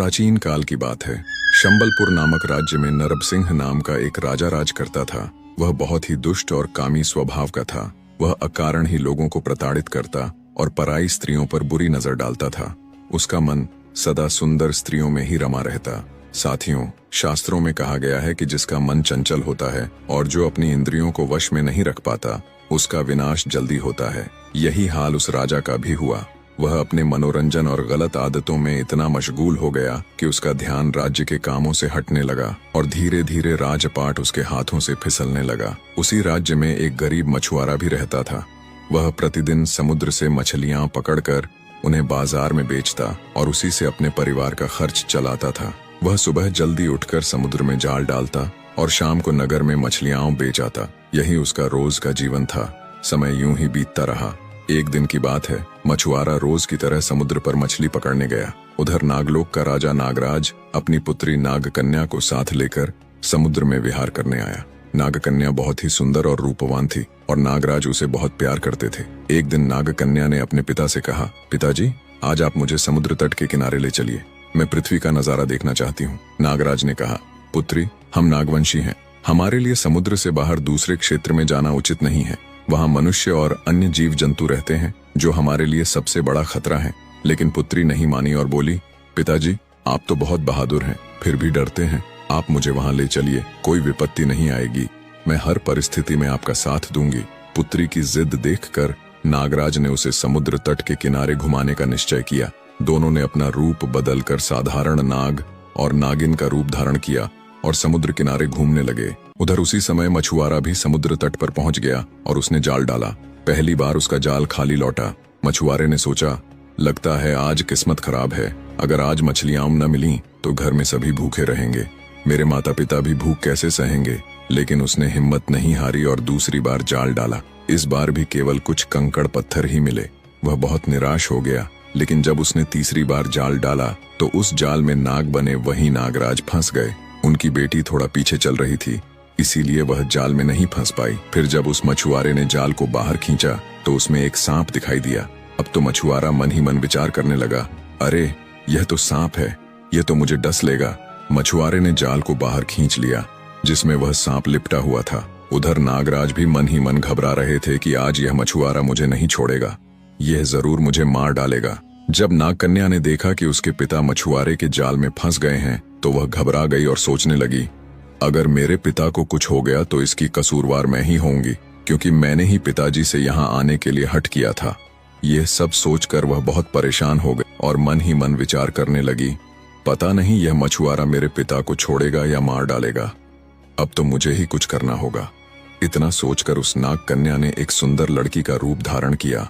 प्राचीन काल की बात है। शंबलपुर नामक राज्य में नरबसिंह नाम का एक राजा राज करता था। वह बहुत ही दुष्ट और कामी स्वभाव का था। वह अकारण ही लोगों को प्रताड़ित करता और पराई स्त्रियों पर बुरी नजर डालता था। उसका मन सदा सुंदर स्त्रियों में ही रमा रहता। साथियों, शास्त्रों में कहा गया है कि जिसका मन चंचल होता है और जो अपनी इंद्रियों को वश में नहीं रख पाता, उसका विनाश जल्दी होता है। यही हाल उस राजा का भी हुआ। वह अपने मनोरंजन और गलत आदतों में इतना मशगूल हो गया कि उसका ध्यान राज्य के कामों से हटने लगा और धीरे धीरे राजपाट उसके हाथों से फिसलने लगा। उसी राज्य में एक गरीब मछुआरा भी रहता था। वह प्रतिदिन समुद्र से मछलियां पकड़कर उन्हें बाजार में बेचता और उसी से अपने परिवार का खर्च चलाता था। वह सुबह जल्दी उठकर समुद्र में जाल डालता और शाम को नगर में मछलियां बेच आता। यही उसका रोज का जीवन था। समय यूं ही बीतता रहा। एक दिन की बात है, मछुआरा रोज की तरह समुद्र पर मछली पकड़ने गया। उधर नागलोक का राजा नागराज अपनी पुत्री नागकन्या को साथ लेकर समुद्र में विहार करने आया। नागकन्या बहुत ही सुंदर और रूपवान थी और नागराज उसे बहुत प्यार करते थे। एक दिन नागकन्या ने अपने पिता से कहा, पिताजी, आज आप मुझे समुद्र तट के किनारे ले चलिए। मैं पृथ्वी का नजारा देखना चाहती हूँ। नागराज ने कहा, पुत्री, हम नागवंशी हैं। हमारे लिए समुद्र से बाहर दूसरे क्षेत्र में जाना उचित नहीं है। वहाँ मनुष्य और अन्य जीव जंतु रहते हैं जो हमारे लिए सबसे बड़ा खतरा है। लेकिन पुत्री नहीं मानी और बोली, पिताजी, आप तो बहुत बहादुर हैं, फिर भी डरते हैं। आप मुझे वहाँ ले चलिए, कोई विपत्ति नहीं आएगी। मैं हर परिस्थिति में आपका साथ दूंगी। पुत्री की जिद देखकर नागराज ने उसे समुद्र तट के किनारे घुमाने का निश्चय किया। दोनों ने अपना रूप बदलकर साधारण नाग और नागिन का रूप धारण किया और समुद्र किनारे घूमने लगे। उधर उसी समय मछुआरा भी समुद्र तट पर पहुंच गया और उसने जाल डाला। पहली बार उसका जाल खाली लौटा। मछुआरे ने सोचा, लगता है आज किस्मत खराब है। अगर आज मछलियां न मिली तो घर में सभी भूखे रहेंगे। मेरे माता पिता भी भूख कैसे सहेंगे। लेकिन उसने हिम्मत नहीं हारी और दूसरी बार जाल डाला। इस बार भी केवल कुछ कंकड़ पत्थर ही मिले। वह बहुत निराश हो गया। लेकिन जब उसने तीसरी बार जाल डाला तो उस जाल में नाग बने वही नागराज फंस गए। उनकी बेटी थोड़ा पीछे चल रही थी, इसीलिए वह जाल में नहीं फंस पाई। फिर जब उस मछुआरे ने जाल को बाहर खींचा तो उसमें एक सांप दिखाई दिया। अब तो मछुआरा मन ही मन विचार करने लगा, अरे यह तो सांप है, यह तो मुझे डस लेगा। मछुआरे ने जाल को बाहर खींच लिया जिसमें वह सांप लिपटा हुआ था। उधर नागराज भी मन ही मन घबरा रहे थे कि आज यह मछुआरा मुझे नहीं छोड़ेगा, यह जरूर मुझे मार डालेगा। जब नागकन्या ने देखा कि उसके पिता मछुआरे के जाल में फंस गए हैं तो वह घबरा गई और सोचने लगी, अगर मेरे पिता को कुछ हो गया तो इसकी कसूरवार मैं ही होंगी, क्योंकि मैंने ही पिताजी से यहाँ आने के लिए हट किया था। यह सब सोचकर वह बहुत परेशान हो गई और मन ही मन विचार करने लगी, पता नहीं यह मछुआरा मेरे पिता को छोड़ेगा या मार डालेगा। अब तो मुझे ही कुछ करना होगा। इतना सोचकर उस नागकन्या ने एक सुंदर लड़की का रूप धारण किया।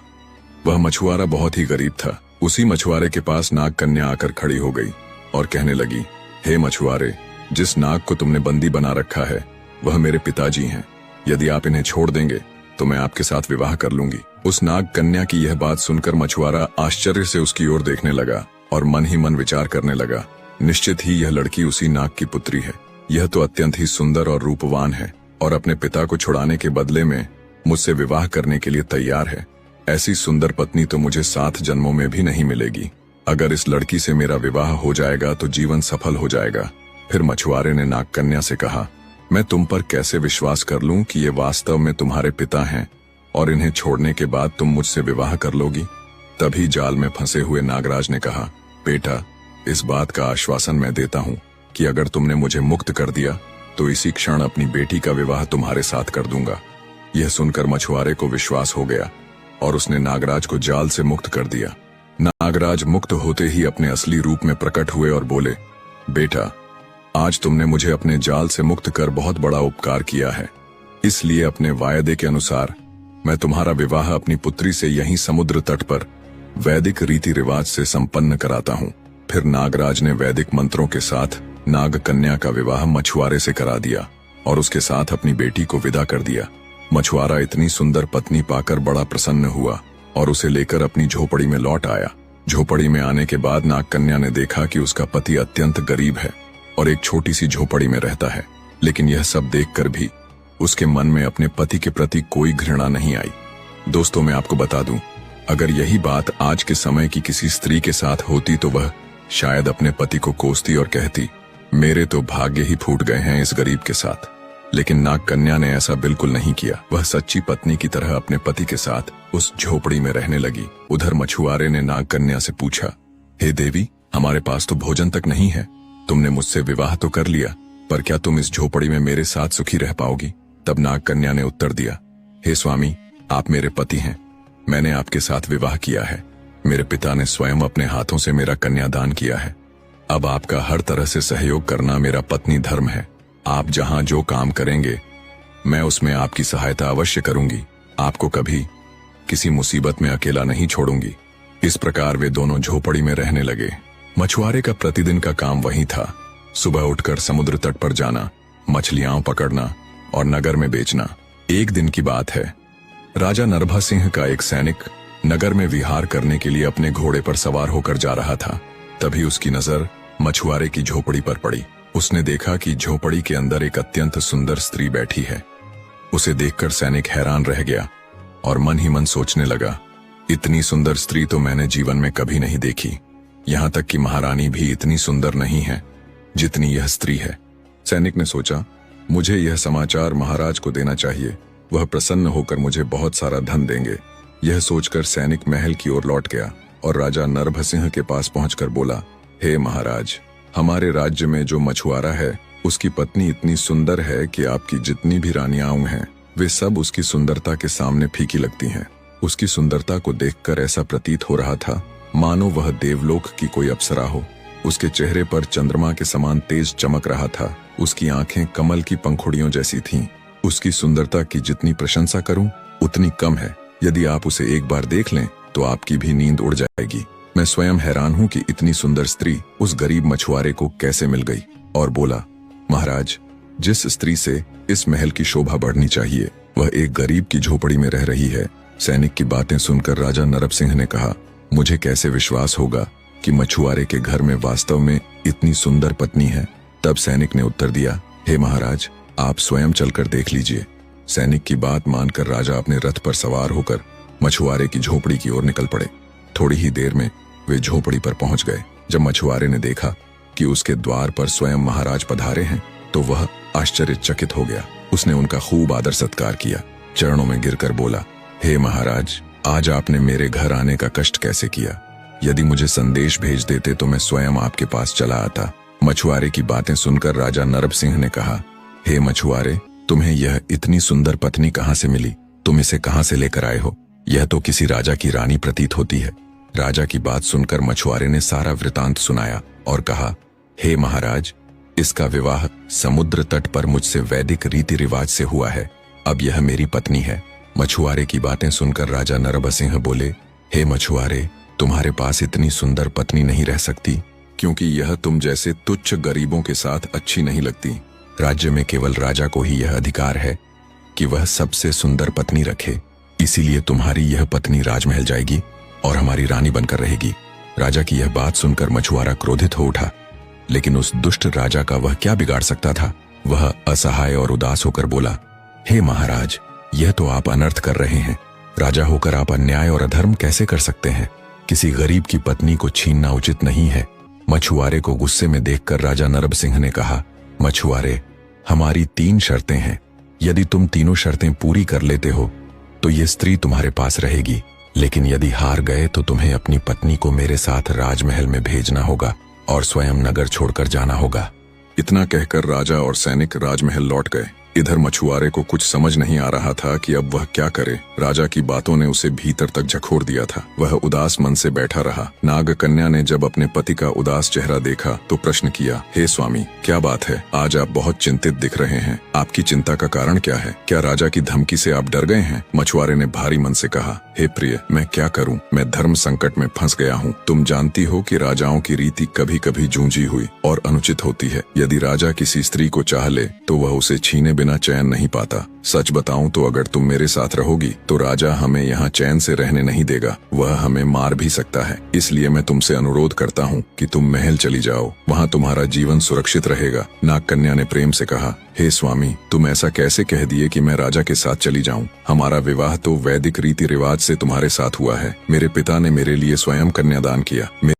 वह मछुआरा बहुत ही गरीब था। उसी मछुआरे के पास नागकन्या आकर खड़ी हो गई और कहने लगी, हे मछुआरे, जिस नाग को तुमने बंदी बना रखा है वह मेरे पिताजी हैं। यदि आप इन्हें छोड़ देंगे तो मैं आपके साथ विवाह कर लूंगी। उस नाग कन्या की यह बात सुनकर मछुआरा आश्चर्य से उसकी ओर देखने लगा और मन ही मन विचार करने लगा, निश्चित ही यह लड़की उसी नाग की पुत्री है। यह तो अत्यंत ही सुंदर और रूपवान है और अपने पिता को छुड़ाने के बदले में मुझसे विवाह करने के लिए तैयार है। ऐसी सुंदर पत्नी तो मुझे 7 जन्मों में भी नहीं मिलेगी। अगर इस लड़की से मेरा विवाह हो जाएगा तो जीवन सफल हो जाएगा। फिर मछुआरे ने नागकन्या से कहा, मैं तुम पर कैसे विश्वास कर लूं कि ये वास्तव में तुम्हारे पिता हैं और इन्हें छोड़ने के बाद तुम मुझसे विवाह कर लोगी। तभी जाल में फंसे हुए नागराज ने कहा, बेटा, इस बात का आश्वासन मैं देता हूँ कि अगर तुमने मुझे मुक्त कर दिया तो इसी क्षण अपनी बेटी का विवाह तुम्हारे साथ कर दूंगा। यह सुनकर मछुआरे को विश्वास हो गया और उसने नागराज को जाल से मुक्त कर दिया। नागराज मुक्त होते ही अपने असली रूप में प्रकट हुए और बोले, बेटा, आज तुमने मुझे अपने जाल से मुक्त कर बहुत बड़ा उपकार किया है, इसलिए अपने वायदे के अनुसार मैं तुम्हारा विवाह अपनी पुत्री से यहीं समुद्र तट पर वैदिक रीति रिवाज से संपन्न कराता हूँ। फिर नागराज ने वैदिक मंत्रों के साथ नागकन्या का विवाह मछुआरे से करा दिया और उसके साथ अपनी बेटी को विदा कर दिया। मछुआरा इतनी सुंदर पत्नी पाकर बड़ा प्रसन्न हुआ और उसे लेकर अपनी झोपड़ी में लौट आया। झोपड़ी में आने के बाद नागकन्या ने देखा कि उसका पति अत्यंत गरीब है और एक छोटी सी झोपड़ी में रहता है। लेकिन यह सब देखकर भी उसके मन में अपने पति के प्रति कोई घृणा नहीं आई। दोस्तों, मैं आपको बता दूं, अगर यही बात आज के समय की किसी स्त्री के साथ होती तो वह शायद अपने पति को कोसती और कहती, मेरे तो भाग्य ही फूट गए हैं इस गरीब के साथ। लेकिन नाग कन्या ने ऐसा बिल्कुल नहीं किया। वह सच्ची पत्नी की तरह अपने पति के साथ उस झोपड़ी में रहने लगी। उधर मछुआरे ने नाग कन्या से पूछा, हे देवी, हमारे पास तो भोजन तक नहीं है। तुमने मुझसे विवाह तो कर लिया, पर क्या तुम इस झोपड़ी में मेरे साथ सुखी रह पाओगी? तब नाग कन्या ने उत्तर दिया, हे स्वामी, आप मेरे पति हैं। मैंने आपके साथ विवाह किया है। मेरे पिता ने स्वयं अपने हाथों से मेरा कन्यादान किया है। अब आपका हर तरह से सहयोग करना मेरा पत्नी धर्म है। आप जहां जो काम करेंगे, मैं उसमें आपकी सहायता अवश्य करूंगी। आपको कभी किसी मुसीबत में अकेला नहीं छोड़ूंगी। इस प्रकार वे दोनों झोपड़ी में रहने लगे। मछुआरे का प्रतिदिन का काम वही था। सुबह उठकर समुद्र तट पर जाना, मछलियां पकड़ना और नगर में बेचना। एक दिन की बात है, राजा नरभा सिंह का एक सैनिक नगर में विहार करने के लिए अपने घोड़े पर सवार होकर जा रहा था। तभी उसकी नजर मछुआरे की झोपड़ी पर पड़ी। उसने देखा कि झोपड़ी के अंदर एक अत्यंत सुंदर स्त्री बैठी है। उसे देखकर सैनिक हैरान रह गया और मन ही मन सोचने लगा, इतनी सुंदर स्त्री तो मैंने जीवन में कभी नहीं देखी। यहाँ तक कि महारानी भी इतनी सुंदर नहीं है जितनी यह स्त्री है। सैनिक ने सोचा, मुझे यह समाचार महाराज को देना चाहिए। वह प्रसन्न होकर मुझे बहुत सारा धन देंगे। यह सोचकर सैनिक महल की ओर लौट गया और राजा नरभसिंह के पास पहुंचकर बोला, हे महाराज, हमारे राज्य में जो मछुआरा है उसकी पत्नी इतनी सुंदर है कि आपकी जितनी भी रानियां हैं वे सब उसकी सुंदरता के सामने फीकी लगती हैं। उसकी सुंदरता को देखकर ऐसा प्रतीत हो रहा था मानो वह देवलोक की कोई अप्सरा हो। उसके चेहरे पर चंद्रमा के समान तेज चमक रहा था। उसकी आंखें कमल की पंखुड़ियों जैसी थीं। उसकी सुंदरता की जितनी प्रशंसा करूं उतनी कम है। यदि आप उसे एक बार देख लें तो आपकी भी नींद उड़ जाएगी। मैं स्वयं हैरान हूं कि इतनी सुंदर स्त्री उस गरीब मछुआरे को कैसे मिल गई। और बोला, महाराज, जिस स्त्री से इस महल की शोभा बढ़नी चाहिए वह एक गरीब की झोपड़ी में रह रही है। सैनिक की बातें सुनकर राजा नरभ सिंह ने कहा, मुझे कैसे विश्वास होगा कि मछुआरे के घर में वास्तव में इतनी सुंदर पत्नी है। तब सैनिक ने उत्तर दिया, हे महाराज, आप स्वयं चलकर देख लीजिए। सैनिक की बात मानकर राजा अपने रथ पर सवार होकर मछुआरे की झोपड़ी की ओर निकल पड़े। थोड़ी ही देर में वे झोपड़ी पर पहुंच गए। जब मछुआरे ने देखा कि उसके द्वार पर स्वयं महाराज पधारे हैं तो वह आश्चर्यचकित हो गया। उसने उनका खूब आदर सत्कार किया, चरणों में गिरकर बोला, हे महाराज, आज आपने मेरे घर आने का कष्ट कैसे किया? यदि मुझे संदेश भेज देते तो मैं स्वयं आपके पास चला आता। मछुआरे की बातें सुनकर राजा नरभ सिंह ने कहा, हे मछुआरे, तुम्हें यह इतनी सुंदर पत्नी कहां से मिली? तुम इसे कहां से लेकर आए हो? यह तो किसी राजा की रानी प्रतीत होती है। राजा की बात सुनकर मछुआरे ने सारा वृतांत सुनाया और कहा, हे महाराज, इसका विवाह समुद्र तट पर मुझसे वैदिक रीति रिवाज से हुआ है। अब यह मेरी पत्नी है। मछुआरे की बातें सुनकर राजा नरभ सिंह बोले, हे मछुआरे, तुम्हारे पास इतनी सुंदर पत्नी नहीं रह सकती, क्योंकि यह तुम जैसे तुच्छ गरीबों के साथ अच्छी नहीं लगती। राज्य में केवल राजा को ही यह अधिकार है कि वह सबसे सुंदर पत्नी रखे। इसीलिए तुम्हारी यह पत्नी राजमहल जाएगी और हमारी रानी बनकर रहेगी। राजा की यह बात सुनकर मछुआरा क्रोधित हो उठा, लेकिन उस दुष्ट राजा का वह क्या बिगाड़ सकता था। वह असहाय और उदास होकर बोला, हे महाराज, यह तो आप अनर्थ कर रहे हैं। राजा होकर आप अन्याय और अधर्म कैसे कर सकते हैं? किसी गरीब की पत्नी को छीनना उचित नहीं है। मछुआरे को गुस्से में देखकर राजा नरभ सिंह ने कहा, मछुआरे, हमारी 3 शर्तें हैं। यदि तुम तीनों शर्तें पूरी कर लेते हो तो ये स्त्री तुम्हारे पास रहेगी, लेकिन यदि हार गए तो तुम्हें अपनी पत्नी को मेरे साथ राजमहल में भेजना होगा और स्वयं नगर छोड़कर जाना होगा। इतना कहकर राजा और सैनिक राजमहल लौट गए। इधर मछुआरे को कुछ समझ नहीं आ रहा था कि अब वह क्या करे। राजा की बातों ने उसे भीतर तक झकोर दिया था। वह उदास मन से बैठा रहा। नाग कन्या ने जब अपने पति का उदास चेहरा देखा तो प्रश्न किया, हे स्वामी, क्या बात है? आज आप बहुत चिंतित दिख रहे हैं। आपकी चिंता का कारण क्या है? क्या राजा की धमकी से आप डर गए हैं? मछुआरे ने भारी मन से कहा, हे प्रिय, मैं क्या करूं? मैं धर्म संकट में फंस गया हूं। तुम जानती हो कि राजाओं की रीति कभी कभी जूझी हुई और अनुचित होती है। यदि राजा किसी स्त्री को चाह ले तो वह उसे छीने बिना चैन नहीं पाता। सच बताऊं तो अगर तुम मेरे साथ रहोगी तो राजा हमें यहाँ चैन से रहने नहीं देगा। वह हमें मार भी सकता है। इसलिए मैं तुमसे अनुरोध करता हूँ कि तुम महल चली जाओ, वहाँ तुम्हारा जीवन सुरक्षित रहेगा। नाग कन्या ने प्रेम से कहा, हे स्वामी, तुम ऐसा कैसे कह दिए कि मैं राजा के साथ चली जाऊं? हमारा विवाह तो वैदिक रीति रिवाज से तुम्हारे साथ हुआ है। मेरे पिता ने मेरे लिए स्वयं कन्यादान किया।